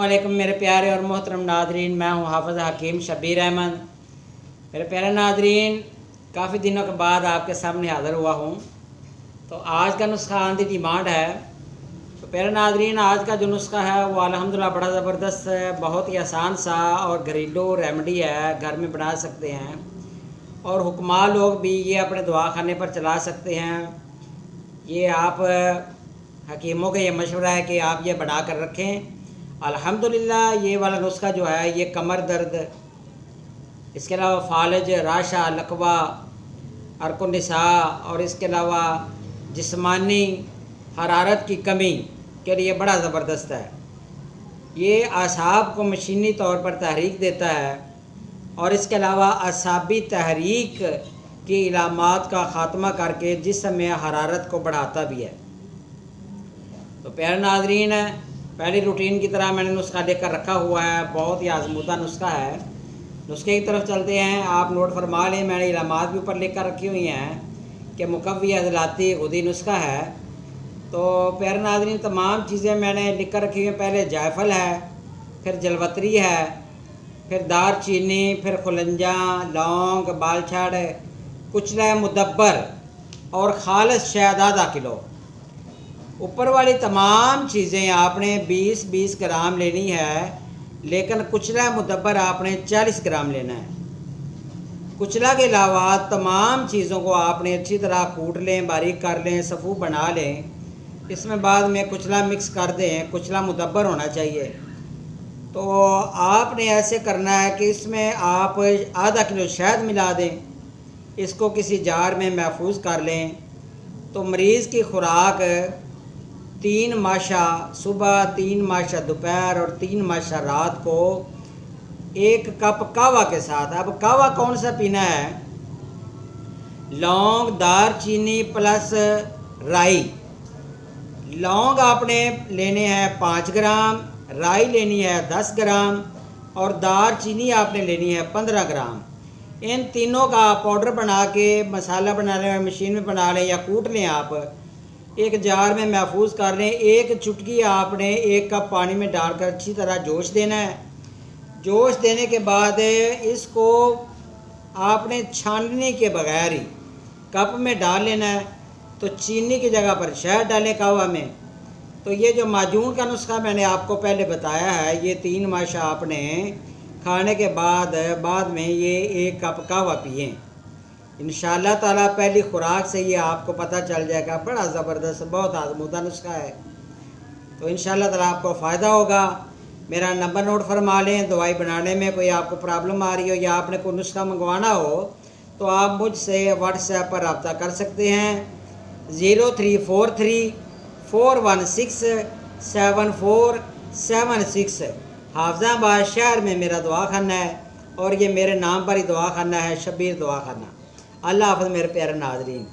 अस्सलामुअलैकुम मेरे प्यारे और मोहतरम नादरीन, मैं हूँ हाफ़िज़ हकीम शब्बीर अहमद। मेरे प्यारे नादरीन, काफ़ी दिनों के बाद आपके सामने हाज़िर हुआ हूँ। तो आज का नुस्खा ऑन दी डिमांड है। तो प्यारे नादरीन, आज का जो नुस्खा है वो अल्हम्दुलिल्लाह बड़ा ज़बरदस्त है, बहुत ही आसान सा और घरेलू रेमेडी है, घर में बना सकते हैं और हुक्मा लोग भी ये अपने दवाखाने पर चला सकते हैं। ये आप हकीमों का ये मशवरा है कि आप ये बना कर रखें। अल्हम्दुलिल्लाह ये वाला नुस्खा जो है ये कमर दर्द, इसके अलावा फालज, राशा, लकवा, अर्कुनिसा और इसके अलावा जिस्मानी हरारत की कमी के लिए बड़ा ज़बरदस्त है। ये आसाब को मशीनी तौर पर तहरीक देता है और इसके अलावा असाबी तहरीक की इलामात का ख़ात्मा करके जिस्म में हरारत को बढ़ाता भी है। तो प्यारे नाज़रीन, पहली रूटीन की तरह मैंने नुस्खा लेकर रखा हुआ है, बहुत ही आजमूदा नुस्खा है। नुस्खे की तरफ चलते हैं, आप नोट फरमा लें। मैंने इलामात भी ऊपर लेकर रखी हुई हैं कि मुकव्वी अज़लाती खुदी नुस्खा है। तो प्यारे नाज़रीन, तमाम चीज़ें मैंने लिख कर रखी हुई हैं। पहले जायफल है, फिर जलवतरी है, फिर दार चीनी, फिर खुलंजा, लौंग, बालछड़, कुचला मुदब्बर और खालिस शहद आधा किलो। ऊपर वाली तमाम चीज़ें आपने 20-20 ग्राम लेनी है, लेकिन कुचला मुदब्बर आपने 40 ग्राम लेना है। कुचला के अलावा तमाम चीज़ों को आपने अच्छी तरह कूट लें, बारीक कर लें, सफ़ू बना लें। इसमें बाद में कुचला मिक्स कर दें, कुचला मुदब्बर होना चाहिए। तो आपने ऐसे करना है कि इसमें आप आधा किलो शहद मिला दें, इसको किसी जार में महफूज कर लें। तो मरीज़ की खुराक 3 माशा सुबह, 3 माशा दोपहर और 3 माशा रात को 1 कप कहवा के साथ। अब कहवा कौन सा पीना है? लौंग, दार चीनी प्लस राई। लौंग आपने लेने हैं 5 ग्राम, राई लेनी है 10 ग्राम और दार चीनी आपने लेनी है 15 ग्राम। इन तीनों का पाउडर बना के मसाला बना लें, मशीन में बना लें या कूट लें। आप एक जार में महफूज कर लें। 1 चुटकी आपने 1 कप पानी में डालकर अच्छी तरह जोश देना है। जोश देने के बाद इसको आपने छानने के बगैर ही कप में डाल लेना है। तो चीनी की जगह पर शहद डालें कहवा में। तो ये जो माजून का नुस्खा मैंने आपको पहले बताया है, ये 3 माशा आपने खाने के बाद में ये 1 कप कहवा पिएँ। इंशाअल्लाह ताला पहली खुराक से ये आपको पता चल जाएगा। बड़ा ज़बरदस्त, बहुत आज़मूदा नुस्खा है। तो इंशाअल्लाह ताला आपको फ़ायदा होगा। मेरा नंबर नोट फरमा लें। दवाई बनाने में कोई आपको प्रॉब्लम आ रही हो या आपने कोई नुस्खा मंगवाना हो तो आप मुझसे व्हाट्सएप पर रब्ता कर सकते हैं। 0343 416 7476। हाफिज़ाबाद शहर में मेरा दवाखाना है और ये मेरे नाम पर ही दवाखाना है, शब्बीर दवाखाना। अल्लाह हाफ़िज़ मेरे प्यारे नाज़रीन।